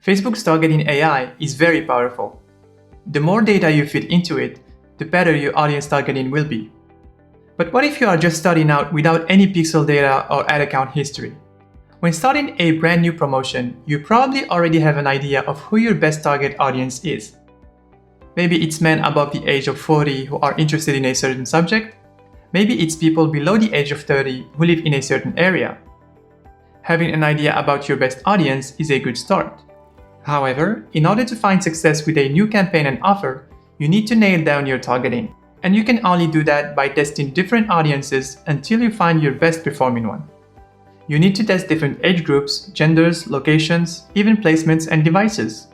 Facebook's targeting AI is very powerful. The more data you feed into it, the better your audience targeting will be. But what if you are just starting out without any pixel data or ad account history? When starting a brand new promotion, you probably already have an idea of who your best target audience is. Maybe it's men above the age of 40 who are interested in a certain subject. Maybe it's people below the age of 30 who live in a certain area. Having an idea about your best audience is a good start. However, in order to find success with a new campaign and offer, you need to nail down your targeting. And you can only do that by testing different audiences until you find your best performing one. You need to test different age groups, genders, locations, even placements and devices.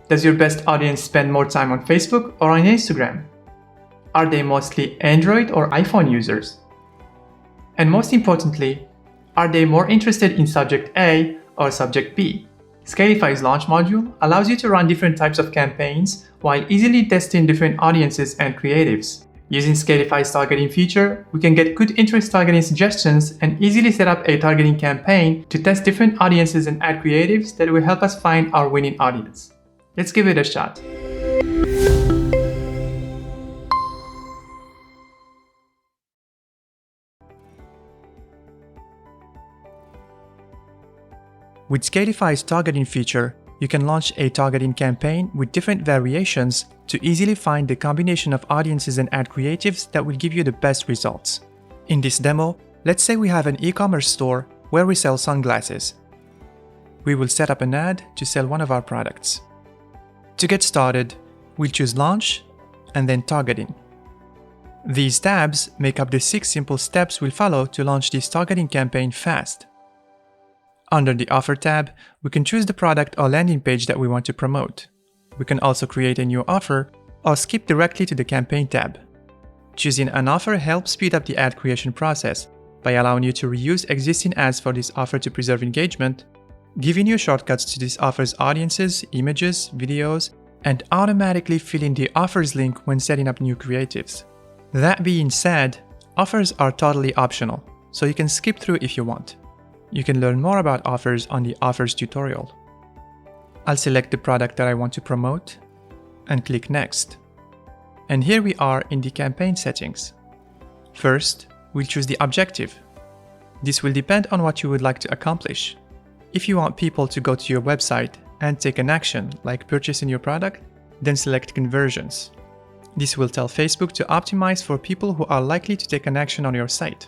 Does your best audience spend more time on Facebook or on Instagram? Are they mostly Android or iPhone users? And most importantly, are they more interested in subject A or subject B? Scalify's launch module allows you to run different types of campaigns while easily testing different audiences and creatives. Using Scalify's targeting feature, we can get good interest targeting suggestions and easily set up a targeting campaign to test different audiences and ad creatives that will help us find our winning audience. Let's give it a shot. With Scalify's targeting feature, you can launch a targeting campaign with different variations to easily find the combination of audiences and ad creatives that will give you the best results. In this demo, let's say we have an e-commerce store where we sell sunglasses. We will set up an ad to sell one of our products. To get started, we'll choose Launch and then Targeting. These tabs make up the 6 simple steps we'll follow to launch this targeting campaign fast. Under the Offer tab, we can choose the product or landing page that we want to promote. We can also create a new offer or skip directly to the Campaign tab. Choosing an offer helps speed up the ad creation process by allowing you to reuse existing ads for this offer to preserve engagement, giving you shortcuts to this offer's audiences, images, videos, and automatically filling the offers link when setting up new creatives. That being said, offers are totally optional, so you can skip through if you want. You can learn more about offers on the Offers tutorial. I'll select the product that I want to promote and click Next. And here we are in the campaign settings. First, we'll choose the objective. This will depend on what you would like to accomplish. If you want people to go to your website and take an action like purchasing your product, then select Conversions. This will tell Facebook to optimize for people who are likely to take an action on your site,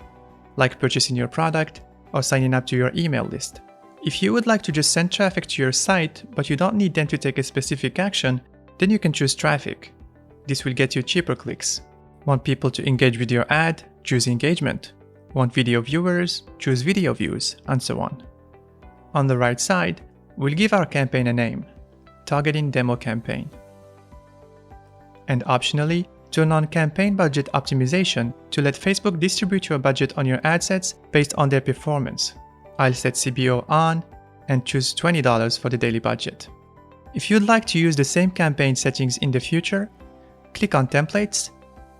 like purchasing your product or signing up to your email list. If you would like to just send traffic to your site, but you don't need them to take a specific action, then you can choose Traffic. This will get you cheaper clicks. Want people to engage with your ad? Choose Engagement. Want video viewers? Choose Video Views, and so on. On the right side, we'll give our campaign a name, Targeting Demo Campaign. And optionally, turn on Campaign Budget Optimization to let Facebook distribute your budget on your ad sets based on their performance. I'll set CBO on and choose $20 for the daily budget. If you'd like to use the same campaign settings in the future, click on Templates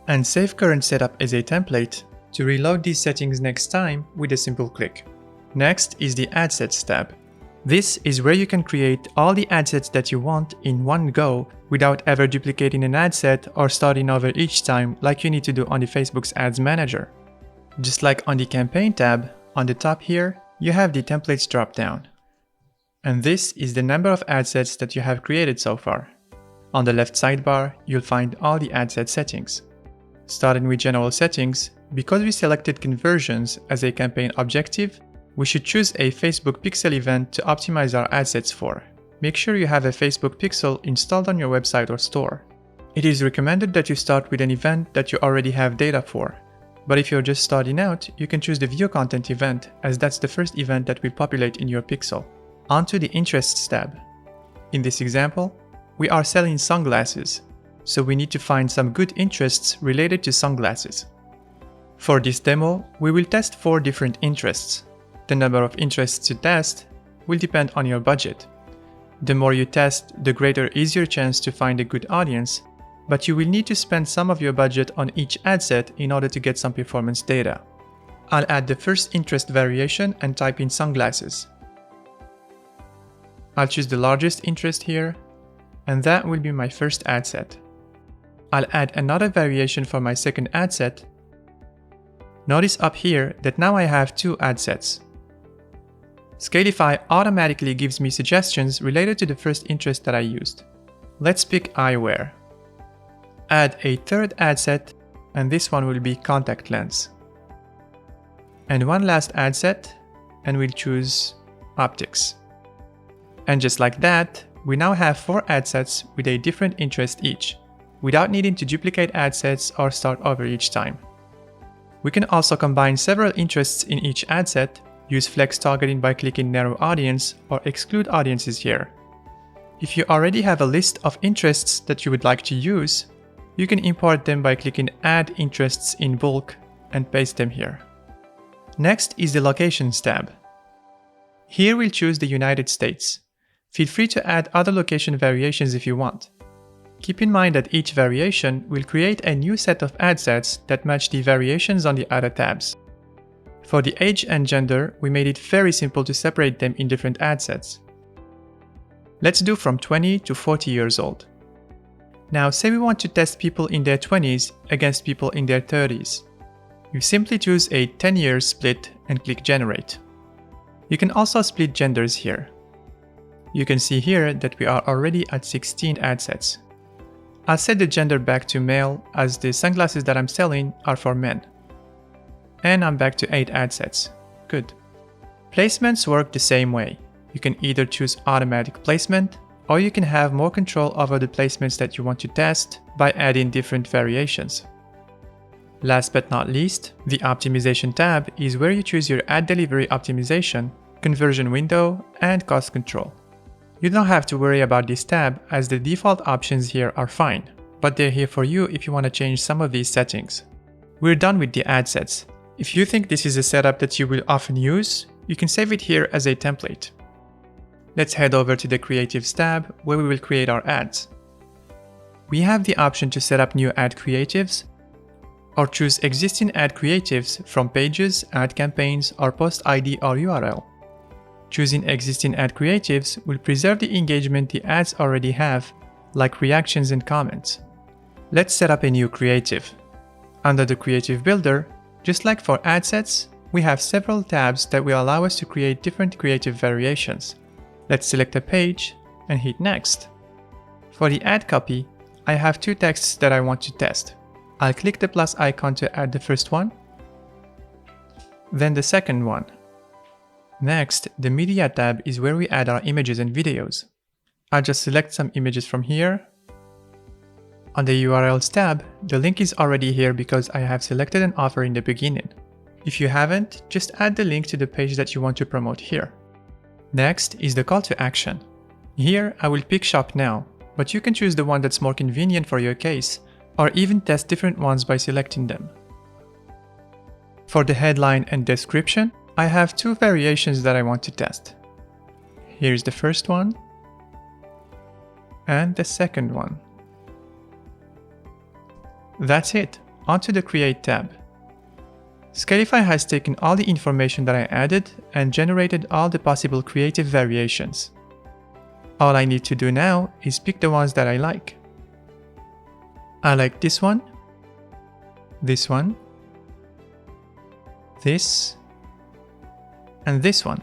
and save current setup as a template to reload these settings next time with a simple click. Next is the Ad Sets tab. This is where you can create all the ad sets that you want in one go without ever duplicating an ad set or starting over each time like you need to do on the Facebook's Ads Manager. Just like on the Campaign tab, on the top here, you have the Templates dropdown. And this is the number of ad sets that you have created so far. On the left sidebar, you'll find all the ad set settings. Starting with General Settings, because we selected Conversions as a campaign objective, we should choose a Facebook Pixel event to optimize our ad sets for. Make sure you have a Facebook Pixel installed on your website or store. It is recommended that you start with an event that you already have data for. But if you're just starting out, you can choose the View Content event, as that's the first event that will populate in your pixel. Onto the Interests tab. In this example, we are selling sunglasses, so we need to find some good interests related to sunglasses. For this demo, we will test 4 different interests. The number of interests to test will depend on your budget. The more you test, the greater is your chance to find a good audience, but you will need to spend some of your budget on each ad set in order to get some performance data. I'll add the first interest variation and type in sunglasses. I'll choose the largest interest here, and that will be my first ad set. I'll add another variation for my second ad set. Notice up here that now I have two ad sets. Scalify automatically gives me suggestions related to the first interest that I used. Let's pick eyewear. Add a third ad set, and this one will be contact lens. And one last ad set, and we'll choose optics. And just like that, we now have 4 ad sets with a different interest each, without needing to duplicate ad sets or start over each time. We can also combine several interests in each ad set, use flex targeting by clicking narrow audience, or exclude audiences here. If you already have a list of interests that you would like to use, you can import them by clicking Add Interests in Bulk and paste them here. Next is the Locations tab. Here we'll choose the United States. Feel free to add other location variations if you want. Keep in mind that each variation will create a new set of ad sets that match the variations on the other tabs. For the age and gender, we made it very simple to separate them in different ad sets. Let's do from 20 to 40 years old. Now say we want to test people in their 20s against people in their 30s. You simply choose a 10-year split and click Generate. You can also split genders here. You can see here that we are already at 16 ad sets. I'll set the gender back to male as the sunglasses that I'm selling are for men. And I'm back to 8 ad sets. Good. Placements work the same way. You can either choose automatic placement, or you can have more control over the placements that you want to test by adding different variations. Last but not least, the Optimization tab is where you choose your ad delivery optimization, conversion window, and cost control. You don't have to worry about this tab as the default options here are fine, but they're here for you if you want to change some of these settings. We're done with the ad sets. If you think this is a setup that you will often use, you can save it here as a template. Let's head over to the Creatives tab where we will create our ads. We have the option to set up new ad creatives or choose existing ad creatives from pages, ad campaigns, or post ID or URL. Choosing existing ad creatives will preserve the engagement the ads already have, like reactions and comments. Let's set up a new creative. Under the Creative Builder, just like for ad sets, we have several tabs that will allow us to create different creative variations. Let's select a page and hit Next. For the ad copy, I have 2 texts that I want to test. I'll click the plus icon to add the first one, then the second one. Next, the Media tab is where we add our images and videos. I'll just select some images from here. On the URLs tab, the link is already here because I have selected an offer in the beginning. If you haven't, just add the link to the page that you want to promote here. Next is the call to action. Here I will pick Shop Now, but you can choose the one that's more convenient for your case, or even test different ones by selecting them. For the headline and description, I have 2 variations that I want to test. Here's the first one, and the second one. That's it, onto the Create tab. Scalify has taken all the information that I added and generated all the possible creative variations. All I need to do now is pick the ones that I like. I like this one, this one, this, and this one.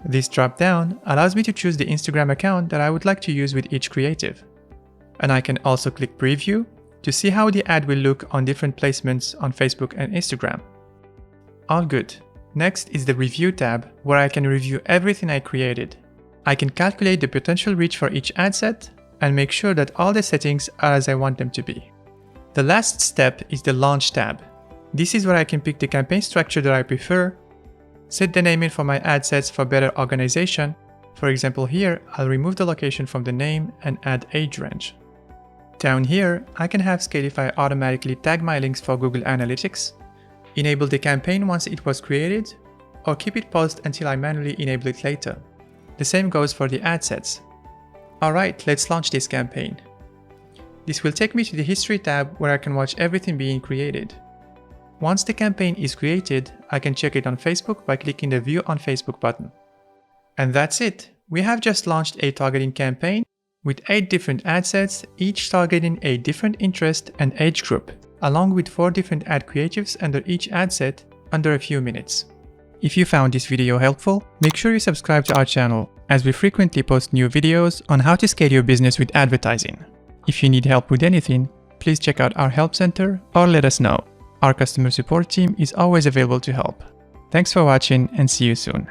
This drop-down allows me to choose the Instagram account that I would like to use with each creative. And I can also click Preview to see how the ad will look on different placements on Facebook and Instagram. All good. Next is the Review tab, where I can review everything I created. I can calculate the potential reach for each ad set and make sure that all the settings are as I want them to be. The last step is the Launch tab. This is where I can pick the campaign structure that I prefer, set the naming for my ad sets for better organization. For example here, I'll remove the location from the name and add age range. Down here, I can have Scalify automatically tag my links for Google Analytics, enable the campaign once it was created, or keep it paused until I manually enable it later. The same goes for the ad sets. Alright, let's launch this campaign. This will take me to the History tab where I can watch everything being created. Once the campaign is created, I can check it on Facebook by clicking the View on Facebook button. And that's it! We have just launched a targeting campaign with 8 different ad sets, each targeting a different interest and age group, along with 4 different ad creatives under each ad set under a few minutes. If you found this video helpful, make sure you subscribe to our channel, as we frequently post new videos on how to scale your business with advertising. If you need help with anything, please check out our help center or let us know. Our customer support team is always available to help. Thanks for watching and see you soon.